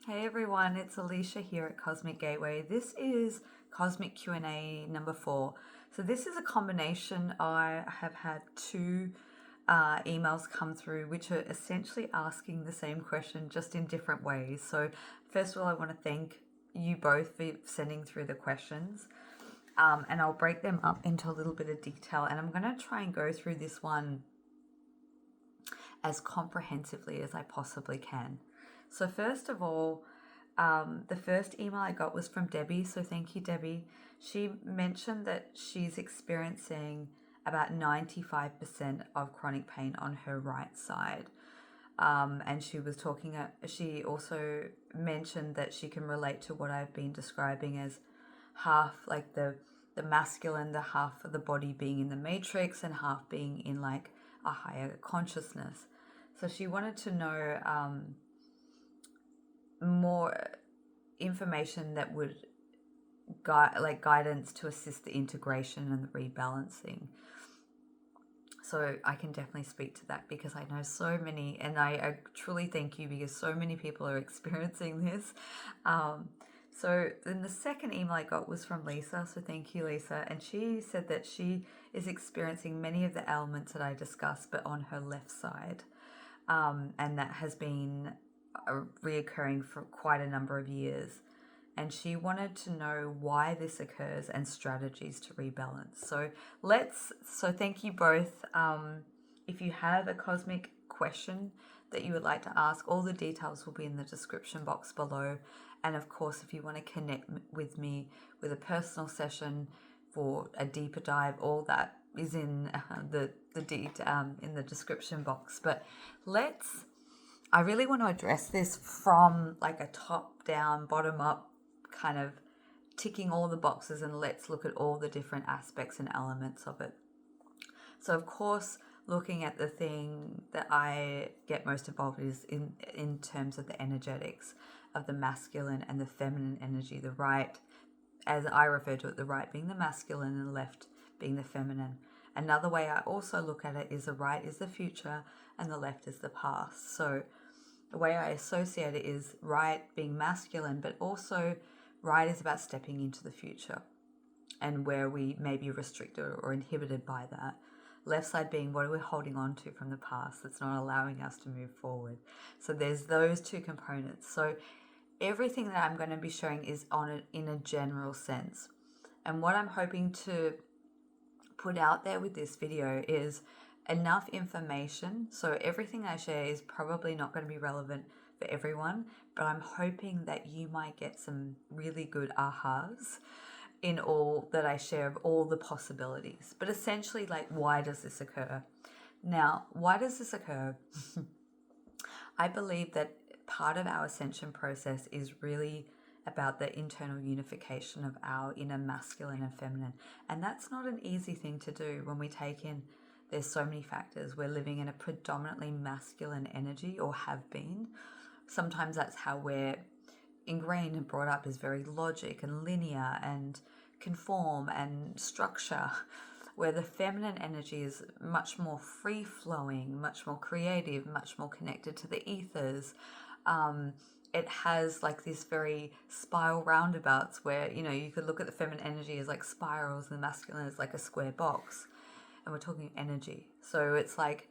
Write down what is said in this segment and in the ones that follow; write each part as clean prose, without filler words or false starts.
Hey everyone, it's Alisha here at Cosmic Gateway. This is Cosmic Q&A number 4. So this is a combination. I have had two emails come through which are essentially asking the same question just in different ways. So first of all, I want to thank you both for sending through the questions. And I'll break them up into a little bit of detail, and I'm going to try and go through this one as comprehensively as I possibly can. So first of all, the first email I got was from Debbie. So thank you, Debbie. She mentioned that she's experiencing about 95% of chronic pain on her right side. And she was talking, she also mentioned that she can relate to what I've been describing as half like the masculine, the half of the body being in the matrix and half being in like a higher consciousness. So she wanted to know more information that would guidance to assist the integration and the rebalancing. So I can definitely speak to that because I know so many, and I truly thank you because so many people are experiencing this. So then the second email I got was from Lisa. So thank you, Lisa. And she said that she is experiencing many of the ailments that I discussed, but on her left side. And that has been reoccurring for quite a number of years. And she wanted to know why this occurs and strategies to rebalance. So thank you both. If you have a cosmic question that you would like to ask, all the details will be in the description box below. And of course, if you want to connect with me with a personal session for a deeper dive, all that is in in the description box. But I really want to address this from like a top down, bottom up kind of ticking all the boxes, and let's look at all the different aspects and elements of it. So of course, looking at the thing that I get most involved is in terms of the energetics of the masculine and the feminine energy. The right, as I refer to it, the right being the masculine and the left being the feminine. Another way I also look at it is the right is the future and the left is the past. So the way I associate it is right being masculine, but also right is about stepping into the future and where we may be restricted or inhibited by that. Left side being what are we holding on to from the past that's not allowing us to move forward. So there's those two components. So everything that I'm going to be showing is in a general sense. And what I'm hoping to put out there with this video is enough information. So everything I share is probably not going to be relevant for everyone, but I'm hoping that you might get some really good ahas in all that I share of all the possibilities. But essentially, like, why does this occur? Now, why does this occur? I believe that part of our ascension process is really about the internal unification of our inner masculine and feminine. And that's not an easy thing to do when we take in, there's so many factors. We're living in a predominantly masculine energy, or have been. Sometimes that's how we're ingrained and brought up, is very logic and linear and conform and structure, where the feminine energy is much more free-flowing, much more creative, much more connected to the ethers. It has like this very spiral roundabouts where, you know, you could look at the feminine energy as like spirals and the masculine as like a square box. And we're talking energy. So it's like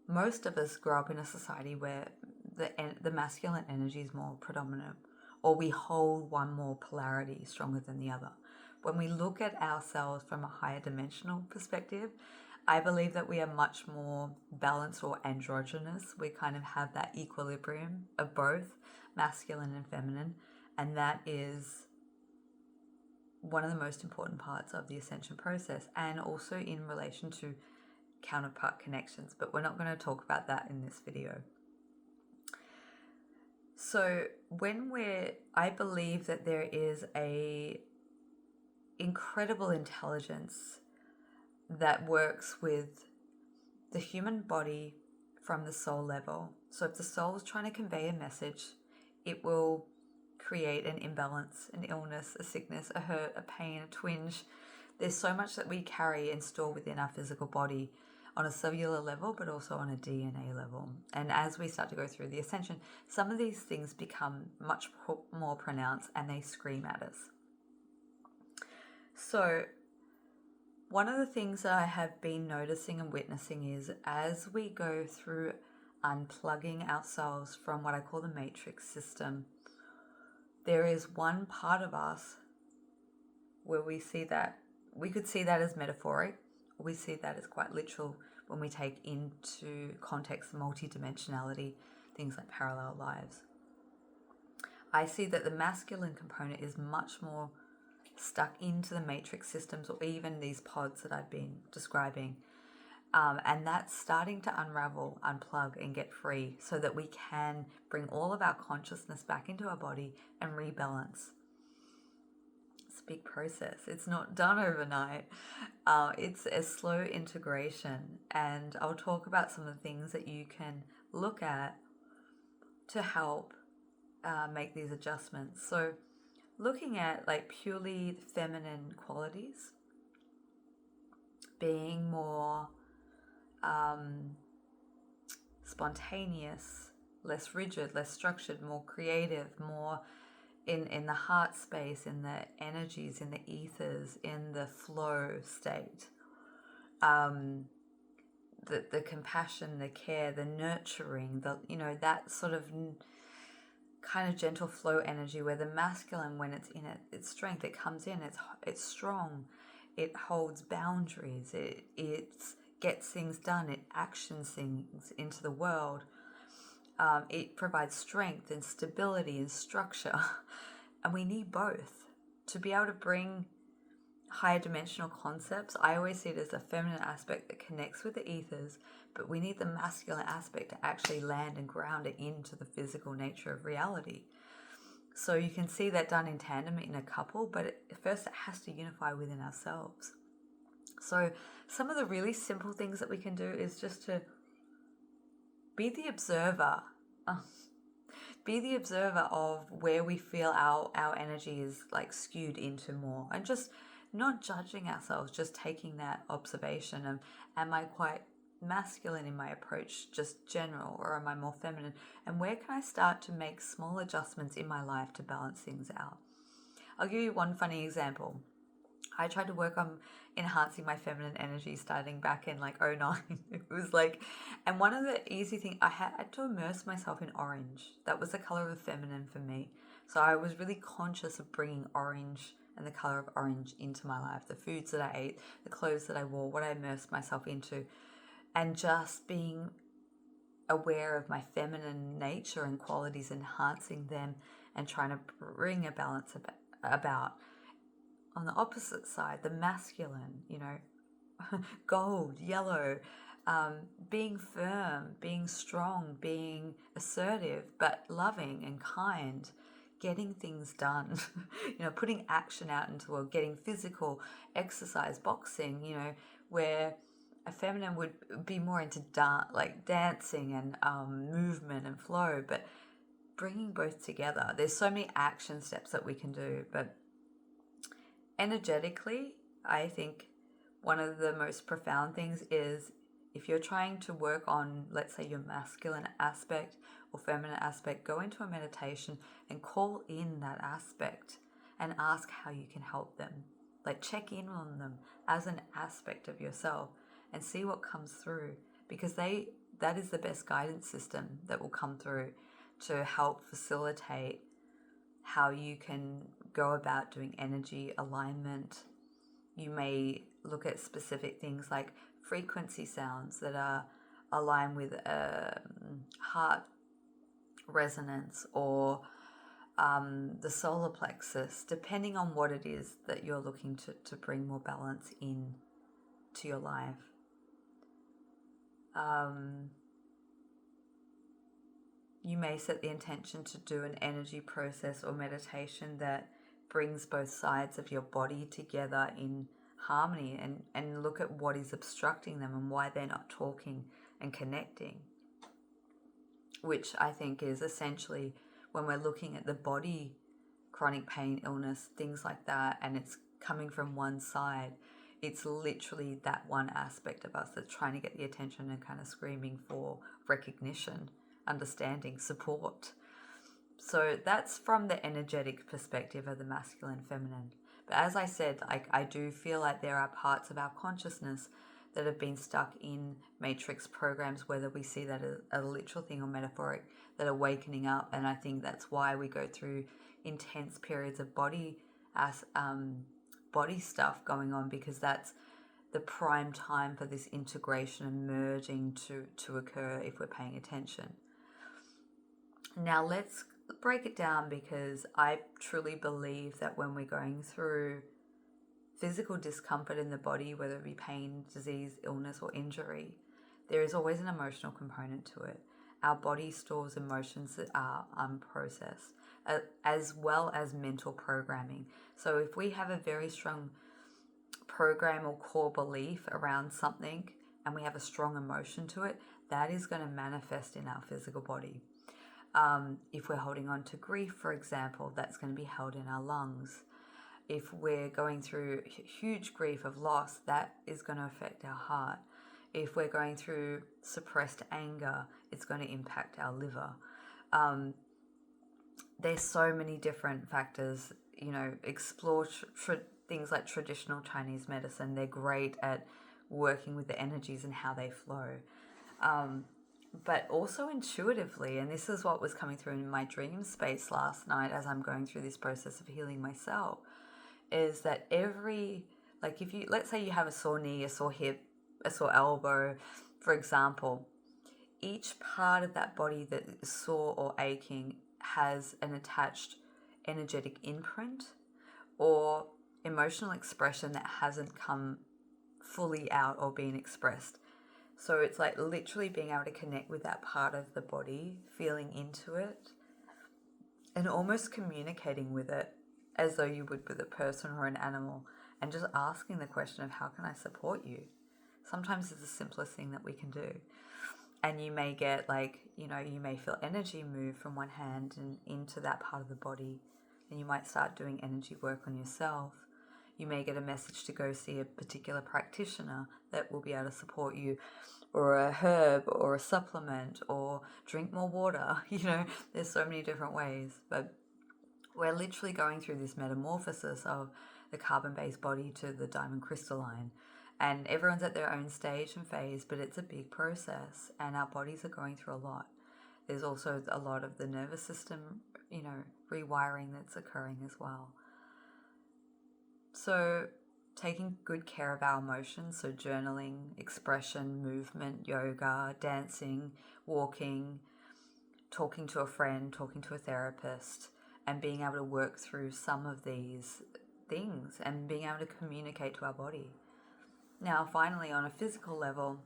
most of us grow up in a society where the masculine energy is more predominant, or we hold one more polarity stronger than the other. When we look at ourselves from a higher dimensional perspective, I believe that we are much more balanced or androgynous. We kind of have that equilibrium of both masculine and feminine, and that is one of the most important parts of the ascension process, and also in relation to counterpart connections, but we're not going to talk about that in this video. So I believe that there is a incredible intelligence that works with the human body from the soul level. So if the soul is trying to convey a message, it will create an imbalance, an illness, a sickness, a hurt, a pain, a twinge. There's so much that we carry and store within our physical body on a cellular level, but also on a DNA level. And as we start to go through the ascension, some of these things become much more pronounced and they scream at us. So one of the things that I have been noticing and witnessing is as we go through unplugging ourselves from what I call the matrix system, there is one part of us where we could see that as metaphoric, or we see that as quite literal when we take into context multidimensionality, things like parallel lives. I see that the masculine component is much more stuck into the matrix systems, or even these pods that I've been describing. And that's starting to unravel, unplug, and get free so that we can bring all of our consciousness back into our body and rebalance. It's a big process. It's not done overnight. It's a slow integration. And I'll talk about some of the things that you can look at to help make these adjustments. So looking at like purely feminine qualities, being more spontaneous, less rigid, less structured, more creative, more in the heart space, in the energies, in the ethers, in the flow state. The compassion, the care, the nurturing, that sort of kind of gentle flow energy where the masculine, when it's in its strength, it comes in, it's strong, it holds boundaries, it gets things done, it actions things into the world. It provides strength and stability and structure. And we need both to be able to bring higher dimensional concepts. I always see it as a feminine aspect that connects with the ethers, but we need the masculine aspect to actually land and ground it into the physical nature of reality. So you can see that done in tandem in a couple, but first it has to unify within ourselves. So some of the really simple things that we can do is just to be the observer. Be the observer of where we feel our energy is like skewed into more, and just not judging ourselves, just taking that observation of, am I quite masculine in my approach, just general, or am I more feminine? And where can I start to make small adjustments in my life to balance things out? I'll give you one funny example. I tried to work on enhancing my feminine energy starting back in like 2009. It was like, and one of the easy things, I had to immerse myself in orange. That was the color of feminine for me. So I was really conscious of bringing orange and the color of orange into my life, the foods that I ate, the clothes that I wore, what I immersed myself into, and just being aware of my feminine nature and qualities, enhancing them and trying to bring a balance about. On the opposite side, the masculine, gold, yellow, being firm, being strong, being assertive, but loving and kind, getting things done, putting action out into the world, getting physical, exercise, boxing, where a feminine would be more into dancing and movement and flow, but bringing both together. There's so many action steps that we can do, but energetically, I think one of the most profound things is if you're trying to work on, let's say, your masculine aspect or feminine aspect, go into a meditation and call in that aspect and ask how you can help them. Like, check in on them as an aspect of yourself and see what comes through, because that is the best guidance system that will come through to help facilitate how you can go about doing energy alignment. You may look at specific things like frequency sounds that are aligned with heart resonance, or the solar plexus, depending on what it is that you're looking to bring more balance in to your life. You may set the intention to do an energy process or meditation that brings both sides of your body together in harmony, and look at what is obstructing them and why they're not talking and connecting, which I think is essentially when we're looking at the body, chronic pain, illness, things like that, and it's coming from one side, it's literally that one aspect of us that's trying to get the attention and kind of screaming for recognition, understanding, support. So that's from the energetic perspective of the masculine and feminine. But as I said, I do feel like there are parts of our consciousness that have been stuck in matrix programs, whether we see that as a literal thing or metaphoric, that are wakening up. And I think that's why we go through intense periods of body stuff going on, because that's the prime time for this integration and merging to occur if we're paying attention. Now let's break it down, because I truly believe that when we're going through physical discomfort in the body, whether it be pain, disease, illness, or injury, there is always an emotional component to it. Our body stores emotions that are unprocessed, as well as mental programming. So if we have a very strong program or core belief around something and we have a strong emotion to it, that is going to manifest in our physical body. If we're holding on to grief, for example, that's going to be held in our lungs. If we're going through huge grief of loss, that is going to affect our heart. If we're going through suppressed anger, it's going to impact our liver. There's so many different factors. Explore things like traditional Chinese medicine. They're great at working with the energies and how they flow. But also intuitively, and this is what was coming through in my dream space last night as I'm going through this process of healing myself, is that if you, let's say you have a sore knee, a sore hip, a sore elbow, for example, each part of that body that is sore or aching has an attached energetic imprint or emotional expression that hasn't come fully out or been expressed. So it's like literally being able to connect with that part of the body, feeling into it, and almost communicating with it as though you would with a person or an animal, and just asking the question of, how can I support you? Sometimes it's the simplest thing that we can do. And you may get you may feel energy move from one hand and into that part of the body, and you might start doing energy work on yourself. You may get a message to go see a particular practitioner that will be able to support you, or a herb or a supplement, or drink more water. There's so many different ways. But we're literally going through this metamorphosis of the carbon-based body to the diamond crystalline. And everyone's at their own stage and phase, but it's a big process, and our bodies are going through a lot. There's also a lot of the nervous system, rewiring that's occurring as well. So taking good care of our emotions, so journaling, expression, movement, yoga, dancing, walking, talking to a friend, talking to a therapist, and being able to work through some of these things and being able to communicate to our body. Now, finally, on a physical level,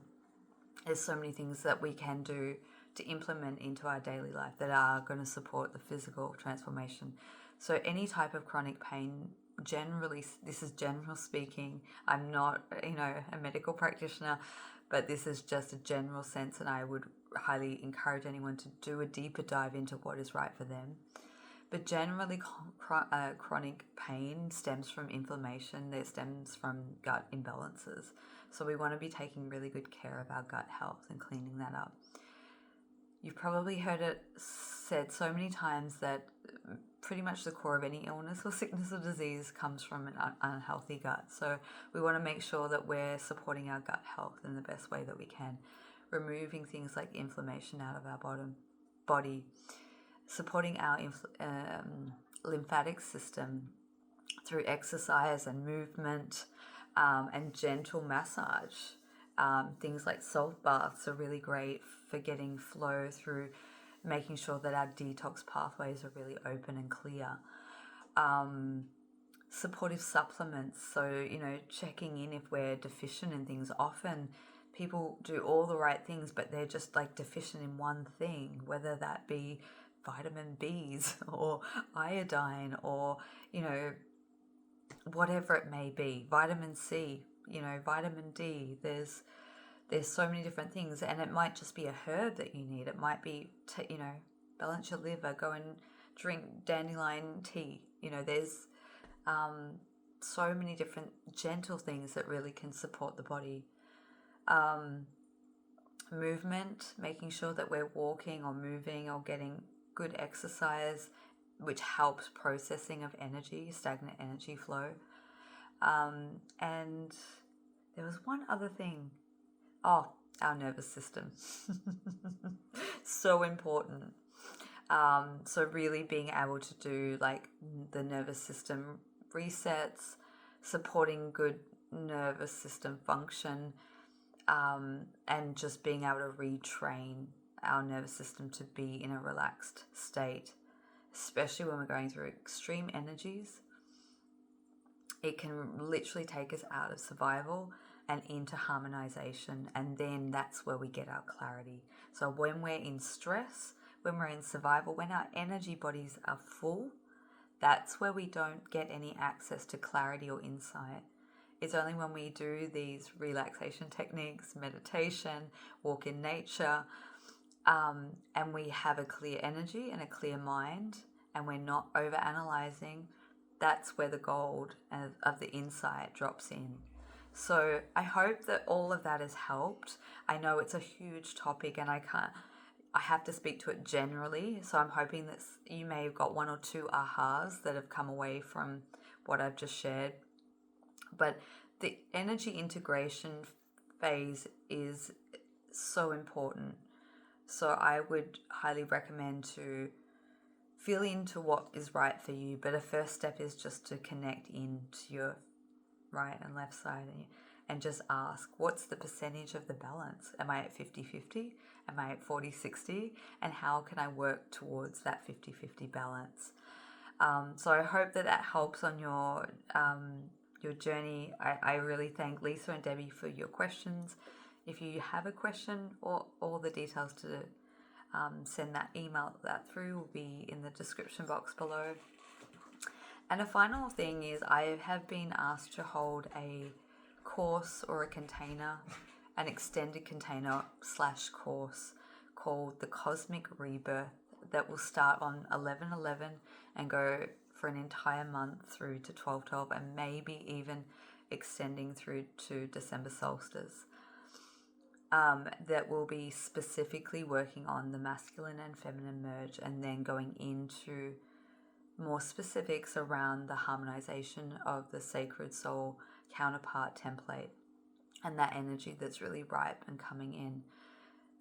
there's so many things that we can do to implement into our daily life that are going to support the physical transformation. So any type of chronic pain, generally, this is general speaking, I'm not, a medical practitioner, but this is just a general sense, and I would highly encourage anyone to do a deeper dive into what is right for them. But generally, chronic pain stems from inflammation, that stems from gut imbalances. So we want to be taking really good care of our gut health and cleaning that up. You've probably heard it said so many times that pretty much the core of any illness or sickness or disease comes from an unhealthy gut. So we want to make sure that we're supporting our gut health in the best way that we can, removing things like inflammation out of our body, supporting our lymphatic system through exercise and movement, and gentle massage. Things like salt baths are really great for getting flow through, making sure that our detox pathways are really open and clear. Supportive supplements, so checking in if we're deficient in things. Often people do all the right things, but they're just deficient in one thing, whether that be vitamin B's or iodine or whatever it may be, vitamin C, vitamin D. There's so many different things, and it might just be a herb that you need. It might be balance your liver, go and drink dandelion tea. There's so many different gentle things that really can support the body. Movement, making sure that we're walking or moving or getting good exercise, which helps processing of energy, stagnant energy flow. And there was one other thing. Oh, our nervous system. So important. So really being able to do like the nervous system resets, supporting good nervous system function, and just being able to retrain our nervous system to be in a relaxed state, especially when we're going through extreme energies. It can literally take us out of survival and into harmonization, and then that's where we get our clarity. So when we're in stress, when we're in survival, when our energy bodies are full, that's where we don't get any access to clarity or insight. It's only when we do these relaxation techniques, meditation, walk in nature, and we have a clear energy and a clear mind, and we're not over-analyzing, that's where the gold of the insight drops in. So I hope that all of that has helped. I know it's a huge topic and I have to speak to it generally. So I'm hoping that you may have got one or two ahas that have come away from what I've just shared. But the energy integration phase is so important. So I would highly recommend to feel into what is right for you. But a first step is just to connect into your right and left side and just ask, what's the percentage of the balance? Am I at 50-50? Am I at 40-60? And how can I work towards that 50-50 balance? So I hope that helps on your journey. I really thank Lisa and Debbie for your questions. If you have a question or all the details to send that email that through will be in the description box below. And a final thing is I have been asked to hold a course or a container, an extended container / course called the Cosmic Rebirth that will start on 11/11 and go for an entire month through to 12/12 and maybe even extending through to December solstice. That will be specifically working on the masculine and feminine merge and then going into more specifics around the harmonization of the sacred soul counterpart template and that energy that's really ripe and coming in.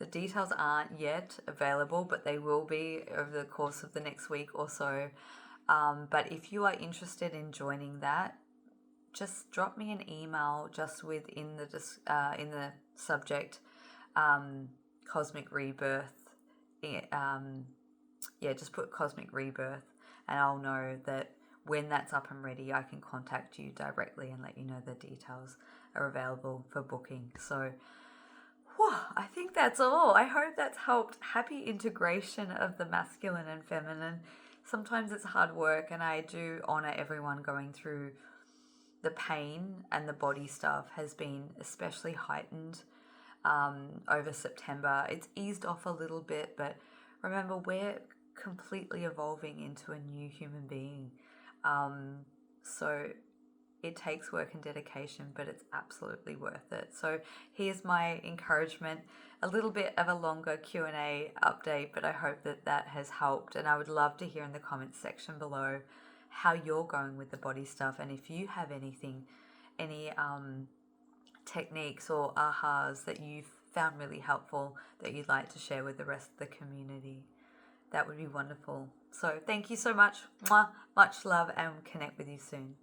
The details aren't yet available, but they will be over the course of the next week or so. But if you are interested in joining that, just drop me an email just in the subject Cosmic Rebirth. Just put Cosmic Rebirth and I'll know that when that's up and ready, I can contact you directly and let you know the details are available for booking. So I think that's all. I hope that's helped. Happy integration of the masculine and feminine. Sometimes it's hard work, and I do honor everyone going through the pain, and the body stuff has been especially heightened over September. It's eased off a little bit, but remember, we're completely evolving into a new human being. So it takes work and dedication, but it's absolutely worth it. So here's my encouragement, a little bit of a longer Q&A update, but I hope that has helped. And I would love to hear in the comments section below how you're going with the body stuff. And if you have any techniques or ahas that you've found really helpful that you'd like to share with the rest of the community, that would be wonderful. So thank you so much. Much love, and connect with you soon.